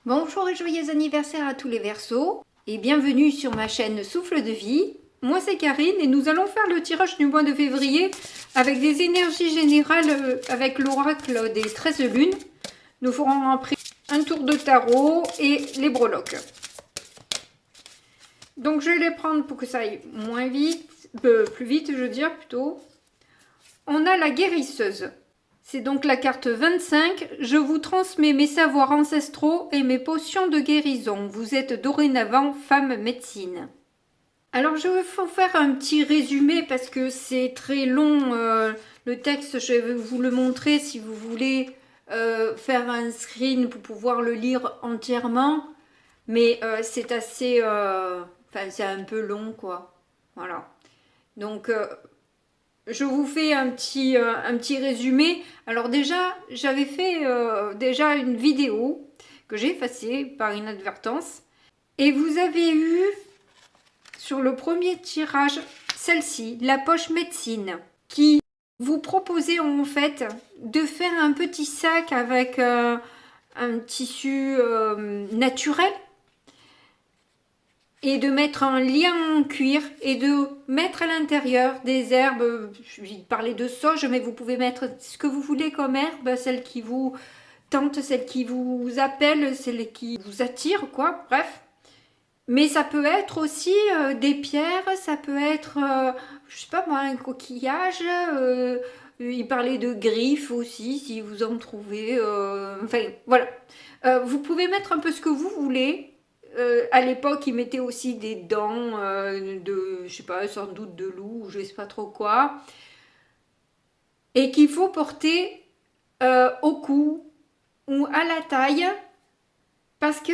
Bonjour et joyeux anniversaire à tous les Verseaux et bienvenue sur ma chaîne Souffle de Vie. Moi c'est Karine et nous allons faire le tirage du mois de février avec des énergies générales avec l'oracle des 13 lunes. Nous ferons après un tour de tarot et les breloques. Donc je vais les prendre pour que ça aille moins vite, plus vite je veux dire plutôt. On a la guérisseuse. C'est donc la carte 25. Je vous transmets mes savoirs ancestraux et mes potions de guérison. Vous êtes dorénavant femme médecine. Alors je vais vous faire un petit résumé parce que c'est très long. Le texte, je vais vous le montrer si vous voulez faire un screen pour pouvoir le lire entièrement. Mais c'est assez... Enfin, c'est un peu long, quoi. Voilà. Donc... je vous fais un petit résumé. Alors déjà, j'avais fait déjà une vidéo que j'ai effacée par inadvertance. Et vous avez eu, sur le premier tirage, celle-ci, la poche médecine, qui vous proposait en fait de faire un petit sac avec un tissu naturel et de mettre un lien en cuir et de mettre à l'intérieur des herbes. Je parlais de sauge, mais vous pouvez mettre ce que vous voulez comme herbe, celle qui vous tente, celle qui vous appelle, celle qui vous attire, quoi, bref. Mais ça peut être aussi des pierres, ça peut être, je sais pas moi, un coquillage. Il parlait de griffes aussi, si vous en trouvez. Enfin, voilà. Vous pouvez mettre un peu ce que vous voulez. À l'époque, ils mettaient aussi des dents de, je sais pas, sans doute de loup, ou je sais pas trop quoi. Et qu'il faut porter au cou ou à la taille parce que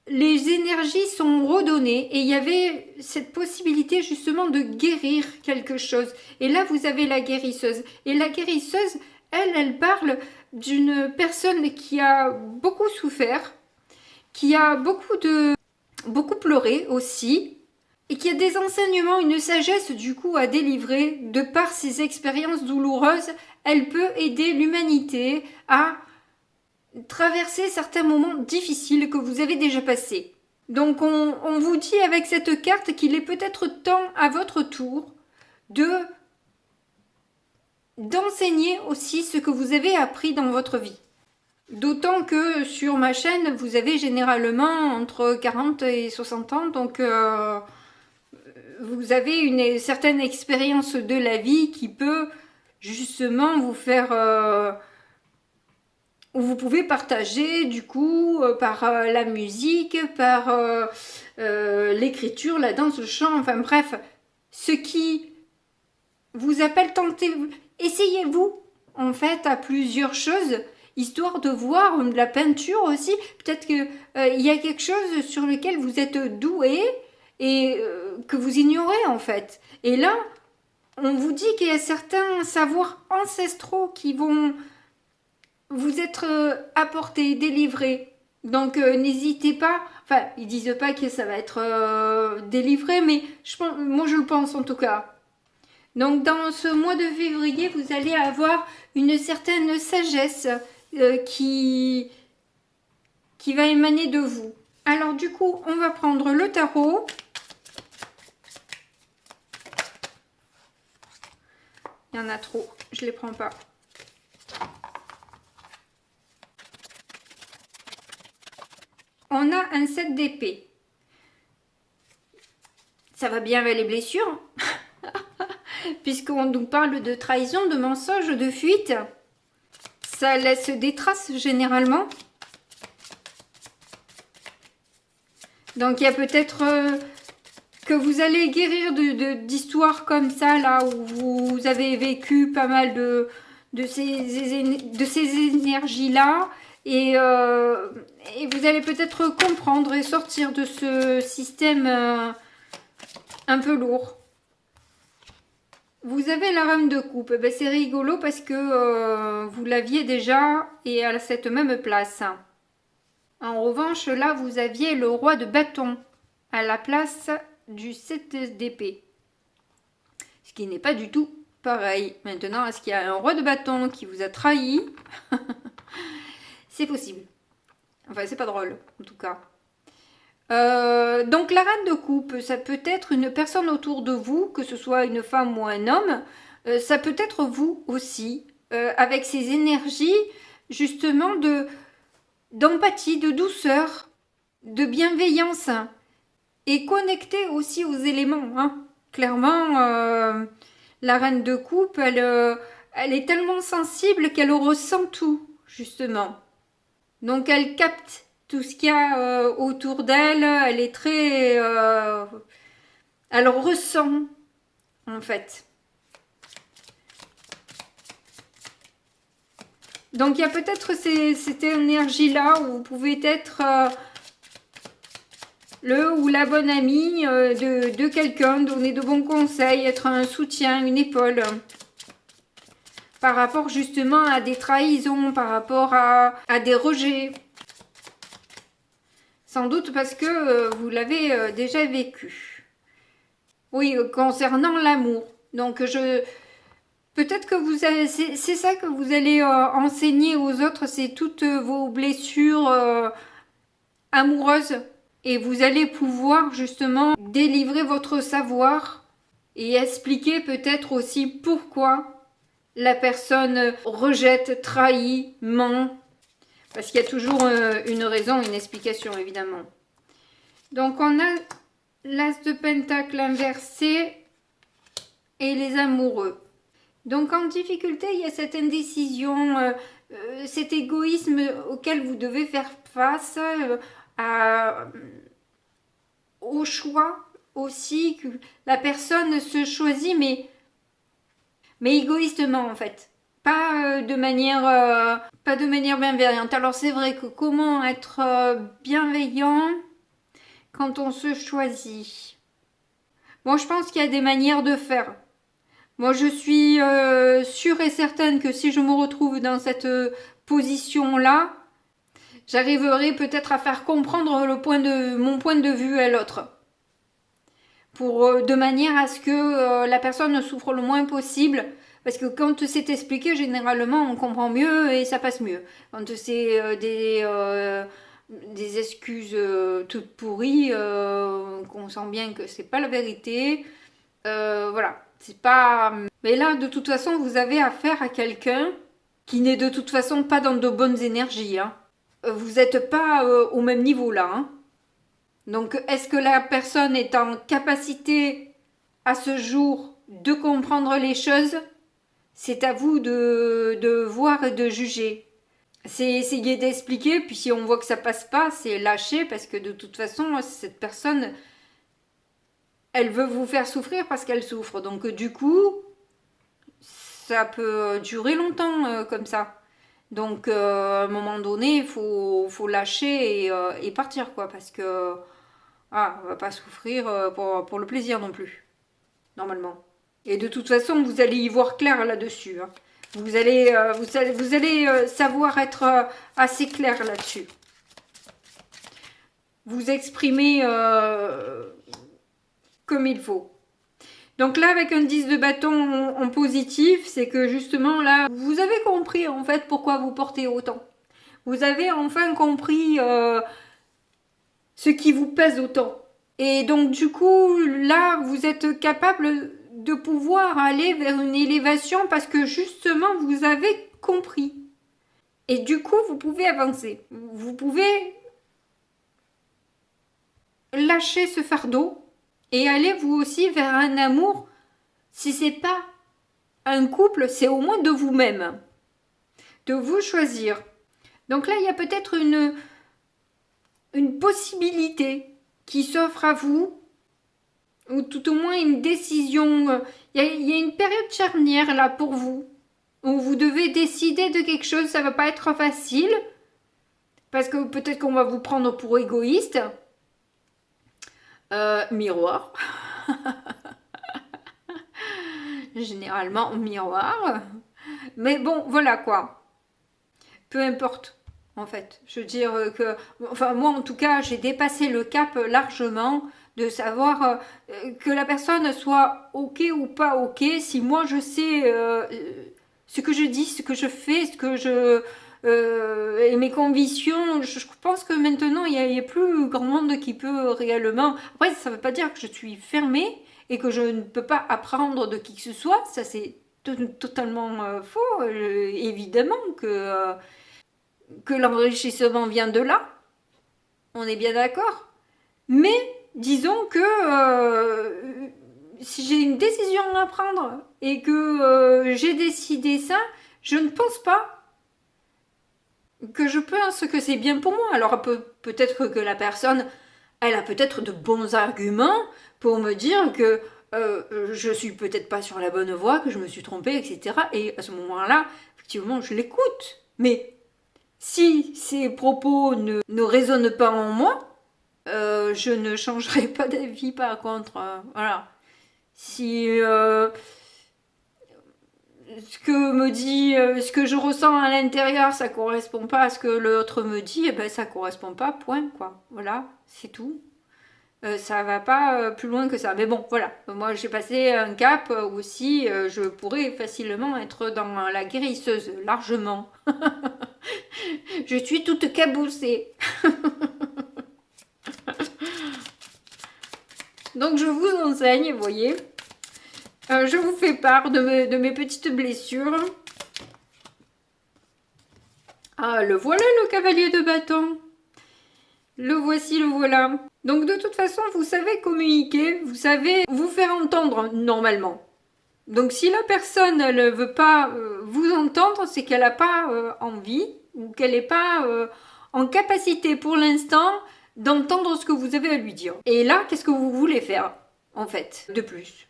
les énergies sont redonnées et il y avait cette possibilité justement de guérir quelque chose. Et là, vous avez la guérisseuse. Et la guérisseuse, elle parle d'une personne qui a beaucoup souffert, qui a beaucoup pleuré aussi, et qui a des enseignements, une sagesse du coup à délivrer. De par ses expériences douloureuses, elle peut aider l'humanité à traverser certains moments difficiles que vous avez déjà passés. Donc on vous dit avec cette carte qu'il est peut-être temps à votre tour d'enseigner aussi ce que vous avez appris dans votre vie. D'autant que sur ma chaîne, vous avez généralement entre 40 et 60 ans, donc vous avez une certaine expérience de la vie qui peut justement vous faire... où vous pouvez partager du coup par la musique, par l'écriture, la danse, le chant, enfin bref, ce qui vous appelle, tentez, essayez-vous en fait à plusieurs choses, histoire de voir de la peinture aussi. Peut-être que il y a quelque chose sur lequel vous êtes doué et que vous ignorez en fait. Et là, on vous dit qu'il y a certains savoirs ancestraux qui vont vous être apportés, délivrés. Donc n'hésitez pas. Enfin, ils disent pas que ça va être délivré, mais moi je le pense en tout cas. Donc dans ce mois de février, vous allez avoir une certaine sagesse qui va émaner de vous. Alors du coup, on va prendre le tarot. Il y en a trop, je les prends pas. On a un 7 d'épée. Ça va bien avec les blessures. Puisqu'on nous parle de trahison, de mensonge, de fuite. Ça laisse des traces généralement. Donc il y a peut-être que vous allez guérir d'histoires comme ça, là où vous avez vécu pas mal de ces énergies-là. Et vous allez peut-être comprendre et sortir de ce système un peu lourd. Vous avez la reine de coupe. Ben, c'est rigolo parce que vous l'aviez déjà et à cette même place. En revanche, là, vous aviez le roi de bâton à la place du 7 d'épée. Ce qui n'est pas du tout pareil. Maintenant, est-ce qu'il y a un roi de bâton qui vous a trahi? C'est possible. Enfin, c'est pas drôle, en tout cas. Donc la reine de coupe, ça peut être une personne autour de vous, que ce soit une femme ou un homme, ça peut être vous aussi, avec ces énergies justement d'empathie, de douceur, de bienveillance, et connecté aussi aux éléments. Hein. Clairement, la reine de coupe, elle est tellement sensible qu'elle ressent tout, justement. Donc elle capte tout ce qu'il y a autour d'elle, elle est très... elle ressent, en fait. Donc il y a peut-être cette énergie-là où vous pouvez être le ou la bonne amie de quelqu'un, donner de bons conseils, être un soutien, une épaule. Par rapport justement à des trahisons, par rapport à des rejets. Sans doute parce que vous l'avez déjà vécu. Oui, concernant l'amour. Donc peut-être que vous allez, c'est ça que vous allez enseigner aux autres, c'est toutes vos blessures amoureuses. Et vous allez pouvoir justement délivrer votre savoir et expliquer peut-être aussi pourquoi la personne rejette, trahit, ment. Parce qu'il y a toujours une raison, une explication, évidemment. Donc, on a l'As de Pentacle inversé et les amoureux. Donc, en difficulté, il y a cette indécision, cet égoïsme auquel vous devez faire face, au choix aussi, que la personne se choisit, mais égoïstement, en fait. Pas de manière bienveillante. Alors c'est vrai que comment être bienveillant quand on se choisit. Moi je pense qu'il y a des manières de faire. Moi je suis sûre et certaine que si je me retrouve dans cette position-là, j'arriverai peut-être à faire comprendre mon point de vue à l'autre. De manière à ce que la personne ne souffre le moins possible. Parce que quand c'est expliqué, généralement, on comprend mieux et ça passe mieux. Quand c'est des excuses toutes pourries, qu'on sent bien que c'est pas la vérité, voilà, c'est pas... Mais là, de toute façon, vous avez affaire à quelqu'un qui n'est de toute façon pas dans de bonnes énergies. Hein. Vous n'êtes pas au même niveau là. Hein. Donc, est-ce que la personne est en capacité à ce jour de comprendre les choses ? C'est à vous de voir et de juger. C'est essayer d'expliquer, puis si on voit que ça passe pas, c'est lâcher, parce que de toute façon, cette personne, elle veut vous faire souffrir parce qu'elle souffre. Donc du coup, ça peut durer longtemps comme ça. Donc à un moment donné, il faut lâcher et partir, quoi, parce que on va pas souffrir pour le plaisir non plus, normalement. Et de toute façon, vous allez y voir clair là-dessus. Hein. Vous allez savoir être assez clair là-dessus. Vous exprimer comme il faut. Donc là, avec un 10 de bâton en positif, c'est que justement là, vous avez compris en fait pourquoi vous portez autant. Vous avez enfin compris ce qui vous pèse autant. Et donc du coup, là, vous êtes capable de pouvoir aller vers une élévation parce que justement vous avez compris. Et du coup vous pouvez avancer. Vous pouvez lâcher ce fardeau et aller vous aussi vers un amour. Si c'est pas un couple, c'est au moins de vous-même. De vous choisir. Donc là il y a peut-être une possibilité qui s'offre à vous. Ou tout au moins une décision. Il y a une période charnière là pour vous, où vous devez décider de quelque chose, ça va pas être facile, parce que peut-être qu'on va vous prendre pour égoïste. Miroir. Généralement miroir. Mais bon, voilà quoi. Peu importe. En fait, je veux dire que, enfin moi en tout cas, j'ai dépassé le cap largement de savoir que la personne soit ok ou pas ok. Si moi je sais ce que je dis, ce que je fais, et mes convictions, je pense que maintenant, il y a plus grand monde qui peut réellement... Après, ça ne veut pas dire que je suis fermée et que je ne peux pas apprendre de qui que ce soit. Ça, c'est totalement faux. Évidemment que l'enrichissement vient de là. On est bien d'accord. Mais disons que si j'ai une décision à prendre et que j'ai décidé ça, je ne pense pas que je pense que c'est bien pour moi. Alors peut-être que la personne, elle a peut-être de bons arguments pour me dire que je suis peut-être pas sur la bonne voie, que je me suis trompée, etc. Et à ce moment-là, effectivement, je l'écoute. Mais si ces propos ne résonnent pas en moi, je ne changerai pas d'avis par contre. Voilà. Si ce que je ressens à l'intérieur, ça correspond pas à ce que l'autre me dit, et ben ça correspond pas, point quoi. Voilà, c'est tout. Ça va pas plus loin que ça. Mais bon, voilà. Moi, j'ai passé un cap aussi. Je pourrais facilement être dans la guérisseuse, largement. Je suis toute caboussée. Donc, je vous enseigne, vous voyez. Je vous fais part de mes petites blessures. Ah, le voilà, le cavalier de bâton. Le voici, le voilà. Donc, de toute façon, vous savez communiquer, vous savez vous faire entendre normalement. Donc, si la personne ne veut pas vous entendre, c'est qu'elle n'a pas envie ou qu'elle n'est pas en capacité pour l'instant d'entendre ce que vous avez à lui dire. Et là, qu'est-ce que vous voulez faire, en fait, de plus?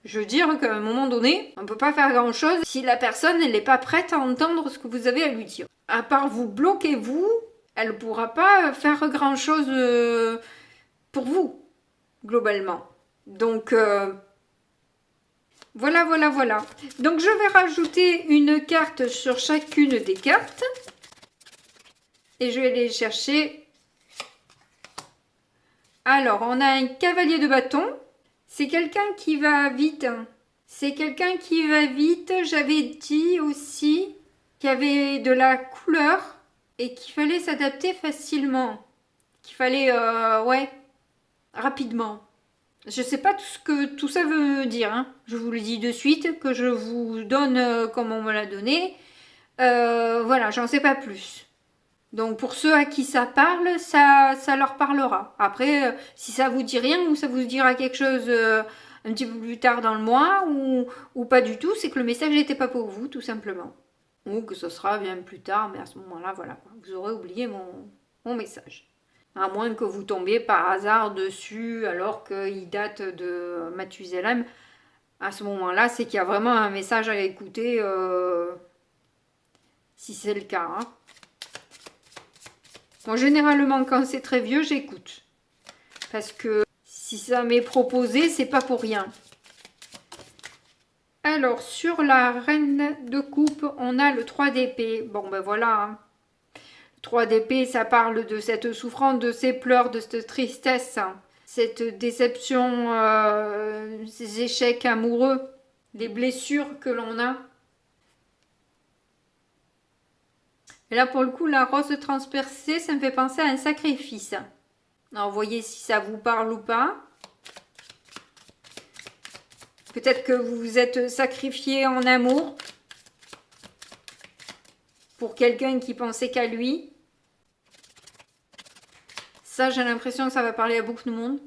Je veux dire qu'à un moment donné, on ne peut pas faire grand-chose si la personne n'est pas prête à entendre ce que vous avez à lui dire. À part vous bloquer vous, elle ne pourra pas faire grand-chose pour vous, globalement. Donc, voilà. Donc, je vais rajouter une carte sur chacune des cartes. Et je vais aller chercher. Alors, on a un cavalier de bâton. C'est quelqu'un qui va vite. C'est quelqu'un qui va vite. J'avais dit aussi qu'il y avait de la couleur et qu'il fallait s'adapter facilement. Qu'il fallait, rapidement. Je ne sais pas tout ce que tout ça veut dire. Hein. Je vous le dis de suite, que je vous donne comme on me l'a donné. Voilà, j'en sais pas plus. Donc pour ceux à qui ça parle, ça leur parlera. Après, si ça vous dit rien ou ça vous dira quelque chose un petit peu plus tard dans le mois ou pas du tout, c'est que le message n'était pas pour vous, tout simplement. Ou que ce sera bien plus tard, mais à ce moment-là, voilà, vous aurez oublié mon message. À moins que vous tombiez par hasard dessus alors qu'il date de Mathusalem. À ce moment-là, c'est qu'il y a vraiment un message à écouter si c'est le cas. Hein. Moi, généralement, quand c'est très vieux, j'écoute. Parce que si ça m'est proposé, c'est pas pour rien. Alors, sur la reine de coupe, on a le 3 d'épée. Bon, ben voilà. Hein. 3 d'épée, ça parle de cette souffrance, de ces pleurs, de cette tristesse, hein. Cette déception, ces échecs amoureux, les blessures que l'on a. Et là, pour le coup, la rose transpercée, ça me fait penser à un sacrifice. Alors, voyez si ça vous parle ou pas. Peut-être que vous vous êtes sacrifié en amour pour quelqu'un qui pensait qu'à lui. Ça, j'ai l'impression que ça va parler à beaucoup de monde.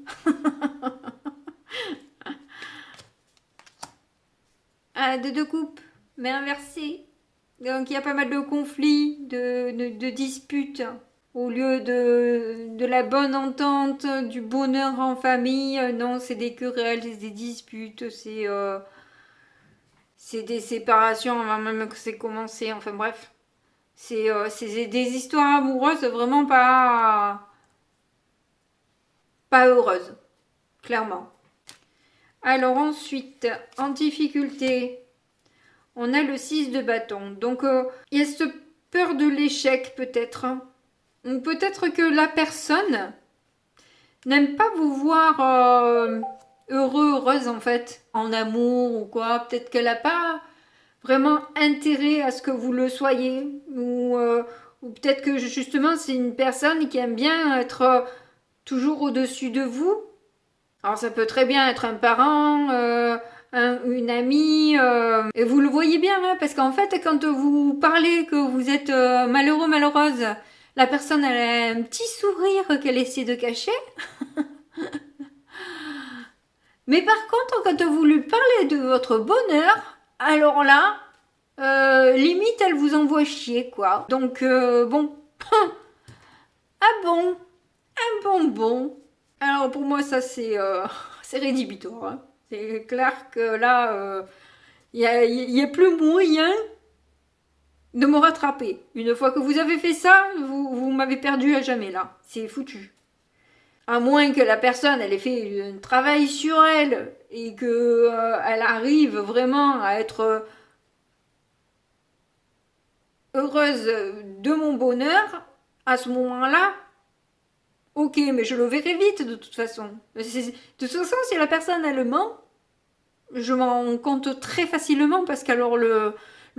Ah, de deux coupes, mais inversées. Donc, il y a pas mal de conflits, de disputes. Au lieu de la bonne entente, du bonheur en famille, non, c'est des querelles, c'est des disputes, c'est des séparations avant même que c'est commencé. Enfin bref, c'est des histoires amoureuses vraiment pas heureuses, clairement. Alors ensuite, en difficulté, on a le 6 de bâton. Donc, il y a cette peur de l'échec peut-être. Ou peut-être que la personne n'aime pas vous voir heureuse en fait, en amour ou quoi. Peut-être qu'elle n'a pas vraiment intérêt à ce que vous le soyez. Ou peut-être que justement c'est une personne qui aime bien être toujours au-dessus de vous. Alors ça peut très bien être un parent, une amie, et vous le voyez bien, hein, parce qu'en fait quand vous parlez que vous êtes malheureux, malheureuse, la personne elle a un petit sourire qu'elle essaie de cacher. Mais par contre quand vous lui parlez de votre bonheur, alors là, limite elle vous envoie chier quoi. Donc bon, ah bon, un bonbon. Alors pour moi ça c'est rédhibitoire. Hein. C'est clair que là, y a plus moyen de me rattraper. Une fois que vous avez fait ça, vous m'avez perdu à jamais là. C'est foutu. À moins que la personne elle ait fait un travail sur elle et que elle arrive vraiment à être heureuse de mon bonheur, à ce moment-là, ok, mais je le verrai vite de toute façon. De toute façon, si la personne elle ment, je m'en rends compte très facilement parce qu'alors le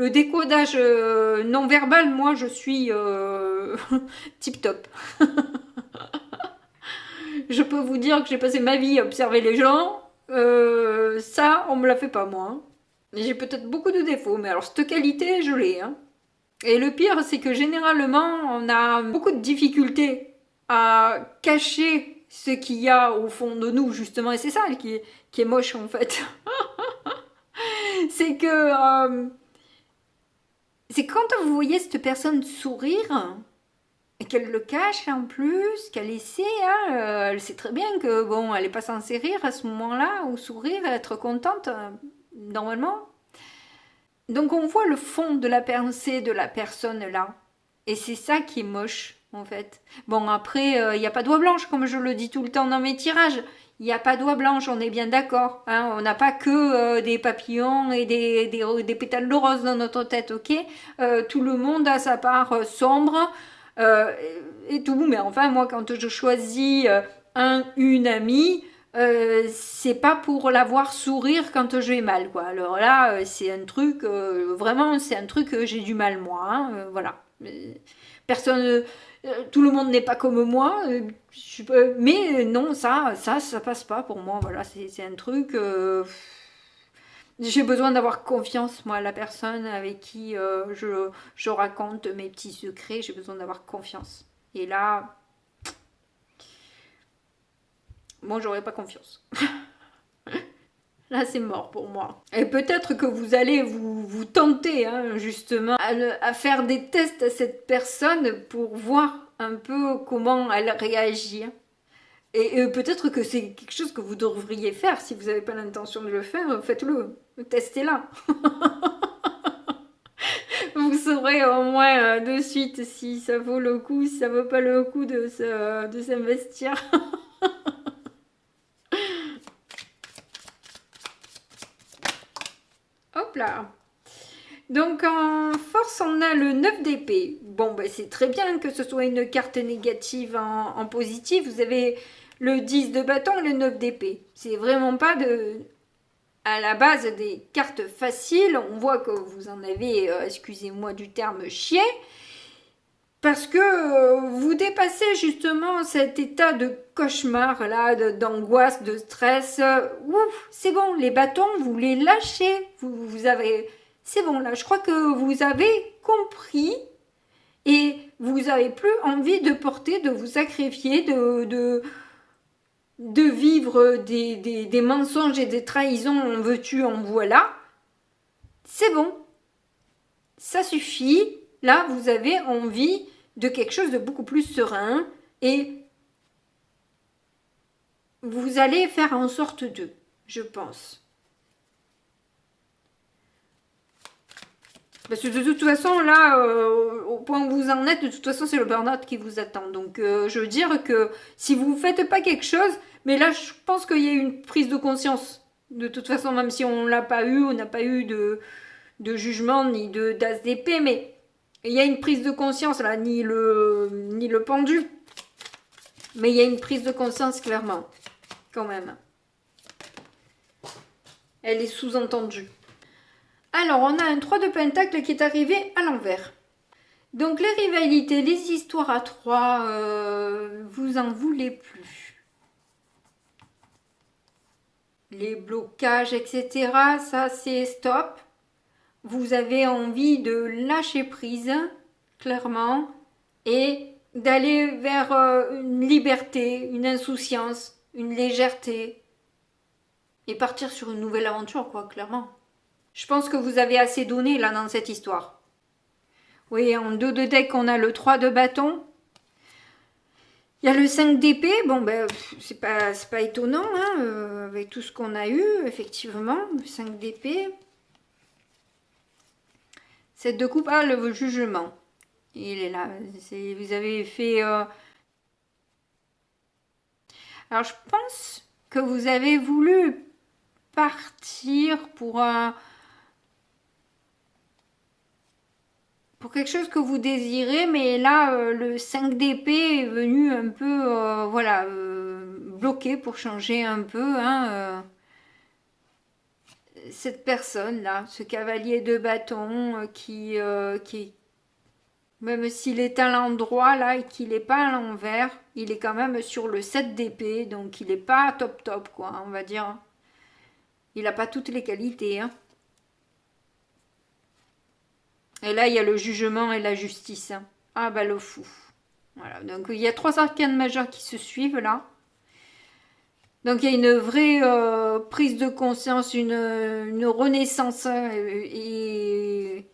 décodage non verbal, moi je suis tip top. Je peux vous dire que j'ai passé ma vie à observer les gens. Ça, on me l'a fait pas moi. Hein. J'ai peut-être beaucoup de défauts, mais alors cette qualité, je l'ai. Hein. Et le pire, c'est que généralement, on a beaucoup de difficultés à cacher ce qu'il y a au fond de nous, justement. Et c'est ça qui est moche, en fait. C'est que... c'est quand vous voyez cette personne sourire, et qu'elle le cache en plus, qu'elle essaie, hein, elle sait très bien que, bon, elle n'est pas censée rire à ce moment-là, ou sourire, être contente, normalement. Donc on voit le fond de la pensée de la personne là. Et c'est ça qui est moche, en fait. Bon, après, il n'y a pas d'oie blanche, comme je le dis tout le temps dans mes tirages. Il n'y a pas d'oie blanche, on est bien d'accord. Hein, on n'a pas que des papillons et des pétales de rose dans notre tête, ok. Tout le monde a sa part sombre euh, et tout. Mais enfin, moi, quand je choisis une amie, c'est pas pour la voir sourire quand je vais mal, quoi. Alors là, c'est un truc, vraiment, c'est un truc que j'ai du mal, moi. Hein, voilà. Personne, tout le monde n'est pas comme moi, mais non, ça passe pas pour moi. Voilà, c'est un truc. J'ai besoin d'avoir confiance, moi, à la personne avec qui je raconte mes petits secrets. J'ai besoin d'avoir confiance. Et là, bon, j'aurais pas confiance. Là, c'est mort pour moi. Et peut-être que vous allez vous tenter, hein, justement, à faire des tests à cette personne pour voir un peu comment elle réagit. Et peut-être que c'est quelque chose que vous devriez faire. Si vous n'avez pas l'intention de le faire, faites-le. Testez-la. Vous saurez au moins de suite si ça vaut le coup, si ça vaut pas le coup de s'investir. Hop là. Donc en force, on a le 9 d'épée. Bon, ben, c'est très bien que ce soit une carte négative en positif. Vous avez le 10 de bâton et le 9 d'épée. C'est vraiment pas à la base des cartes faciles. On voit que vous en avez, excusez-moi du terme, chier. Parce que vous dépassez justement cet état de cauchemar, là, d'angoisse, de stress. Ouf, c'est bon, les bâtons, vous les lâchez. Vous avez... C'est bon, là, je crois que vous avez compris et vous n'avez plus envie de porter, de vous sacrifier, de vivre des mensonges et des trahisons, en veux-tu, en voilà. C'est bon, ça suffit. Là, vous avez envie de quelque chose de beaucoup plus serein et vous allez faire en sorte de, je pense. Parce que de toute façon, là, au point où vous en êtes, de toute façon, c'est le burn-out qui vous attend. Donc, je veux dire que si vous ne faites pas quelque chose, mais là, je pense qu'il y a une prise de conscience. De toute façon, même si on l'a pas eu, on n'a pas eu de jugement ni d'as d'épée, mais il y a une prise de conscience, là, ni le pendu. Mais il y a une prise de conscience, clairement, quand même. Elle est sous-entendue. Alors, on a un 3 de pentacle qui est arrivé à l'envers. Donc, les rivalités, les histoires à 3, vous en voulez plus. Les blocages, etc., ça c'est stop. Vous avez envie de lâcher prise, clairement, et d'aller vers une liberté, une insouciance, une légèreté, et partir sur une nouvelle aventure, quoi, clairement. Je pense que vous avez assez donné, là, dans cette histoire. Oui, en 2 de deck, on a le 3 de bâton. Il y a le 5 d'épée. Bon, ben, c'est pas étonnant, hein, avec tout ce qu'on a eu, effectivement. Le 5 d'épée. 7 de coupe. Ah, le jugement. Il est là. Vous avez fait... Alors, je pense que vous avez voulu partir pour quelque chose que vous désirez, mais là, le 5 d'épée est venu un peu, voilà, bloqué pour changer un peu, hein, cette personne-là, ce cavalier de bâton qui, même s'il est à l'endroit, là, et qu'il n'est pas à l'envers, il est quand même sur le 7 d'épée, donc il n'est pas top top, quoi, on va dire. Il n'a pas toutes les qualités, hein. Et là, il y a le jugement et la justice. Hein. Ah, bah le fou. Voilà, donc il y a 3 arcanes majeures qui se suivent là. Donc il y a une vraie prise de conscience, une renaissance et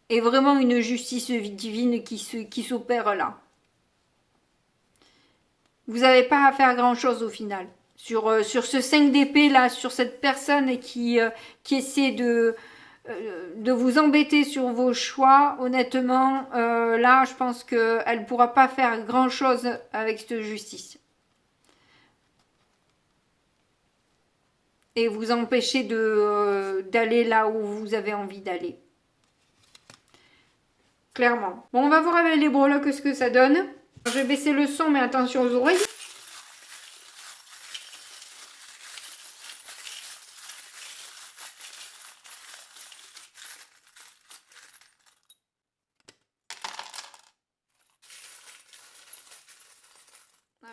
vraiment une justice divine qui s'opère là. Vous n'avez pas à faire grand chose au final. Sur ce 5 d'épée là, sur cette personne qui essaie de vous embêter sur vos choix, honnêtement, là, je pense qu'elle ne pourra pas faire grand-chose avec cette justice. Et vous empêcher d'aller là où vous avez envie d'aller. Clairement. Bon, on va voir avec les breloques ce que ça donne. Je vais baisser le son, mais attention aux oreilles.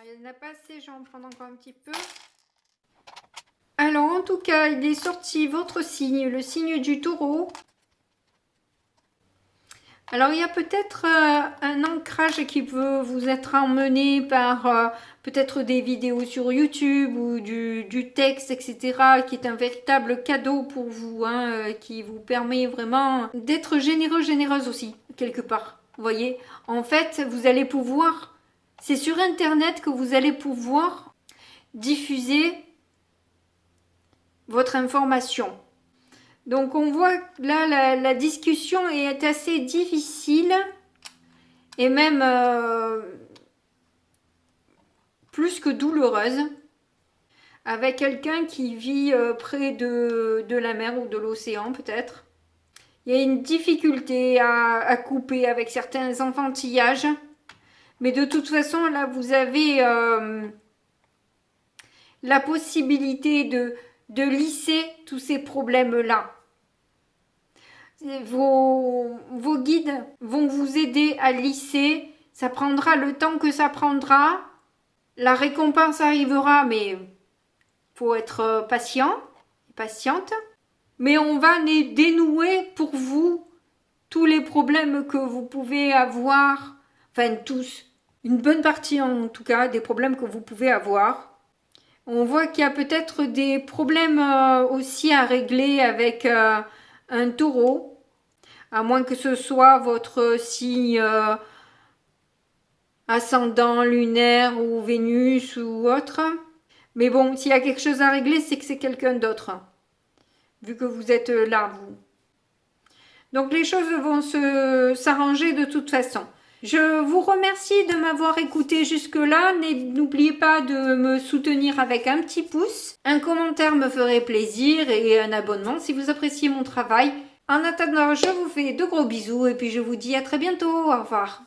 Il n'y en a pas assez, je vais en prendre encore un petit peu. Alors, en tout cas, il est sorti votre signe, le signe du taureau. Alors, il y a peut-être un ancrage qui peut vous être emmené par peut-être des vidéos sur YouTube ou du texte, etc., qui est un véritable cadeau pour vous, hein, qui vous permet vraiment d'être généreux, généreuse aussi, quelque part. Vous voyez, en fait, vous allez pouvoir... C'est sur Internet que vous allez pouvoir diffuser votre information. Donc on voit là la discussion est assez difficile et même plus que douloureuse avec quelqu'un qui vit près de la mer ou de l'océan peut-être. Il y a une difficulté à couper avec certains enfantillages. Mais de toute façon, là, vous avez la possibilité de lisser tous ces problèmes-là. Vos guides vont vous aider à lisser. Ça prendra le temps que ça prendra. La récompense arrivera, mais faut être patient, patiente. Mais on va les dénouer pour vous tous les problèmes que vous pouvez avoir. Enfin, tous. Une bonne partie, en tout cas, des problèmes que vous pouvez avoir. On voit qu'il y a peut-être des problèmes aussi à régler avec un taureau. À moins que ce soit votre signe ascendant, lunaire ou Vénus ou autre. Mais bon, s'il y a quelque chose à régler, c'est que c'est quelqu'un d'autre. Vu que vous êtes là, vous. Donc les choses vont s'arranger de toute façon. Je vous remercie de m'avoir écouté jusque-là. N'oubliez pas de me soutenir avec un petit pouce. Un commentaire me ferait plaisir et un abonnement si vous appréciez mon travail. En attendant, je vous fais de gros bisous et puis je vous dis à très bientôt. Au revoir.